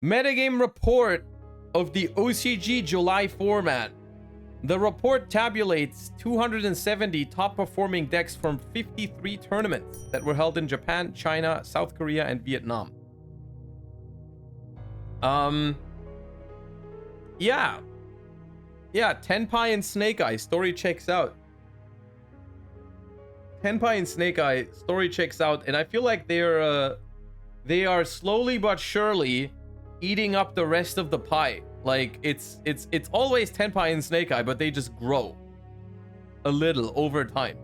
Metagame report of the OCG July format. The report tabulates 270 top-performing decks from 53 tournaments that were held in Japan, China, South Korea, and Vietnam. Yeah, Tenpai and Snake Eye, story checks out. Tenpai and Snake Eye, story checks out, and I feel like they are slowly but surely eating up the rest of the pie. Like, it's always Tenpai and Snake Eye, but they just grow a little over time.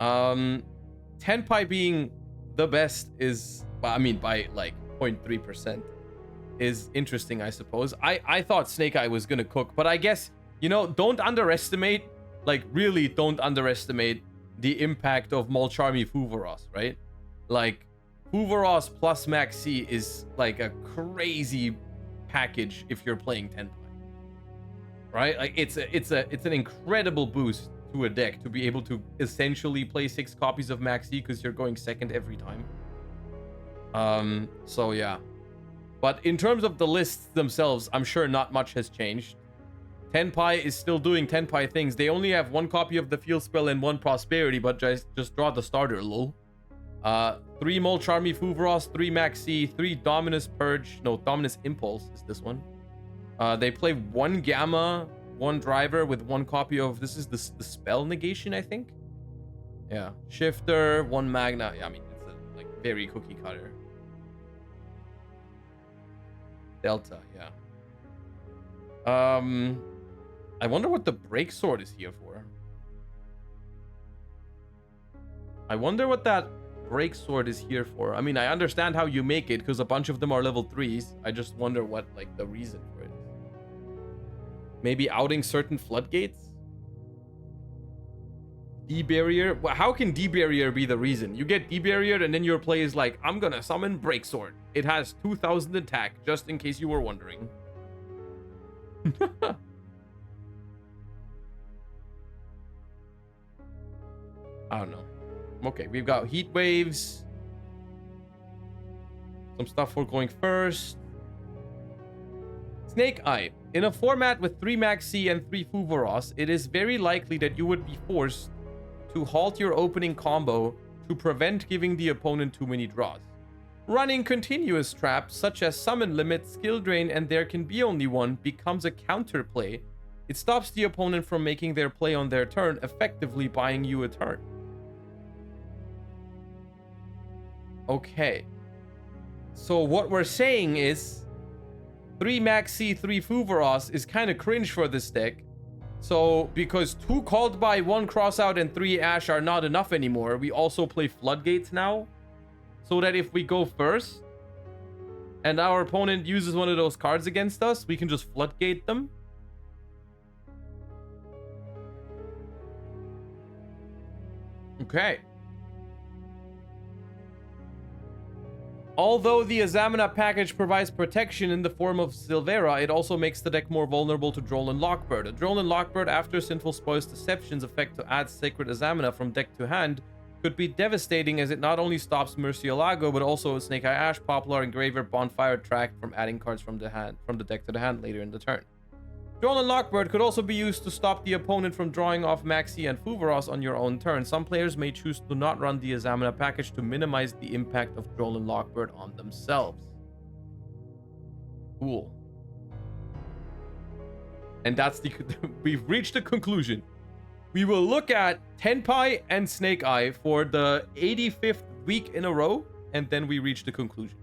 Tenpai being the best is, I mean, by like 0.3%. is interesting, I suppose. I thought Snake Eye was gonna cook, but I guess, you know, don't underestimate, like, really don't underestimate the impact of Molcharmi Fuvaros, right? Like, Fuvaros plus Maxi is like a crazy package if you're playing Tenpai, right? Like, it's an incredible boost to a deck to be able to essentially play 6 copies of Maxi because you're going second every time. So yeah. But in terms of the lists themselves, I'm sure not much has changed. Tenpai is still doing Tenpai things. They only have 1 copy of the Field Spell and 1 Prosperity, but just draw the starter, lol. 3 Molcharmi Fuvaros, 3 Maxi, 3 Dominus Purge. No, Dominus Impulse is this one. They play 1 Gamma, 1 Driver with 1 copy of... This is the Spell Negation, I think? Yeah. Shifter, 1 Magna. Yeah, I mean, it's a like very cookie cutter. Delta, yeah. I wonder what the Break Sword is here for. I wonder what that Break Sword is here for. I mean, I understand how you make it because a bunch of them are level 3s. I just wonder what, like, the reason for it is. Maybe outing certain floodgates? D-Barrier? Well, how can D-Barrier be the reason? You get D-Barrier and then your play is like, I'm gonna summon Break Sword. It has 2000 attack, just in case you were wondering. I don't know. Okay, we've got Heat Waves. Some stuff for going first. Snake Eye. In a format with 3 Maxi and 3 Fuvaros, it is very likely that you would be forced to halt your opening combo to prevent giving the opponent too many draws. Running continuous traps such as Summon Limit, Skill Drain, and There Can Be Only One becomes a counterplay. It stops the opponent from making their play on their turn, effectively buying you a turn. Okay. So what we're saying is 3 Maxi, 3 Fuvaros is kind of cringe for this deck. So, because 2 Called By, 1 Crossout, and 3 Ash are not enough anymore, we also play Floodgates now. So that if we go first, and our opponent uses one of those cards against us, we can just Floodgate them. Okay. Although the Azamina package provides protection in the form of Silvera, it also makes the deck more vulnerable to Droll and Lockbird. A Droll and Lockbird after Sinful Spoil's Deception's effect to add Sacred Azamina from deck to hand could be devastating, as it not only stops Murcielago, but also Snake Eye Ash, Poplar, and Graveyard Bonfire Tract from adding cards from the deck to the hand later in the turn. Droll and Lockbird could also be used to stop the opponent from drawing off Maxi and Fuvaros on your own turn. Some players may choose to not run the Azamina package to minimize the impact of Droll and Lockbird on themselves. Cool. And that's the... We've reached the conclusion. We will look at Tenpai and Snake Eye for the 85th week in a row, and then we reach the conclusion.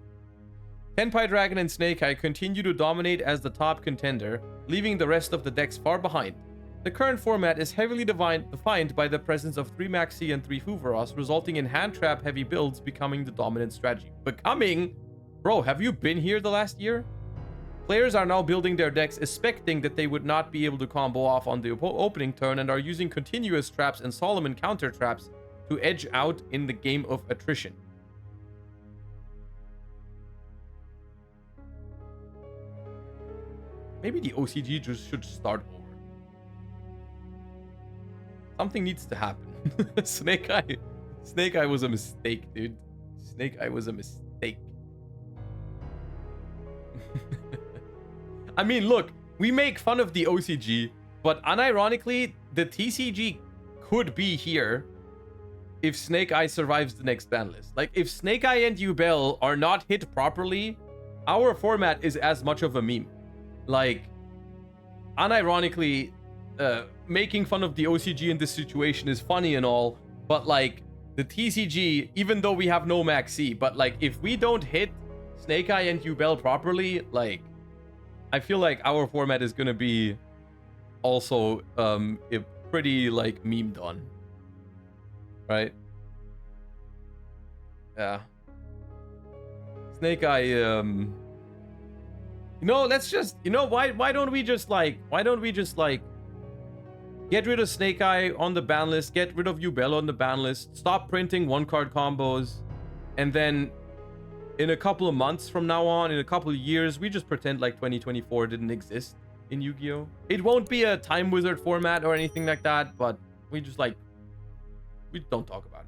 Tenpai Dragon and Snake Eye continue to dominate as the top contender, leaving the rest of the decks far behind. The current format is heavily defined by the presence of 3 Maxi and 3 Fuvaros, resulting in hand trap heavy builds becoming the dominant strategy. Bro, have you been here the last year? Players are now building their decks expecting that they would not be able to combo off on the opening turn and are using continuous traps and Solomon counter traps to edge out in the game of attrition. Maybe the OCG just should start over. Something needs to happen. Snake Eye was a mistake, dude. Snake Eye was a mistake. I mean, look, we make fun of the OCG, but unironically, the TCG could be here if Snake Eye survives the next ban list. Like, if Snake Eye and Yubel are not hit properly, our format is as much of a meme. Like, unironically, making fun of the OCG in this situation is funny and all, but like, the TCG, even though we have no max C, but like, if we don't hit Snake Eye and Yubel properly, like, I feel like our format is gonna be also pretty like memed on, right? Yeah. Snake Eye, you know, let's just, you know, why don't we just like get rid of Snake Eye on the ban list, get rid of Yubel on the ban list, stop printing one card combos, and then in a couple of months from now on, in a couple of years, we just pretend like 2024 didn't exist in Yu-Gi-Oh! It won't be a Time Wizard format or anything like that, but we just like, we don't talk about it.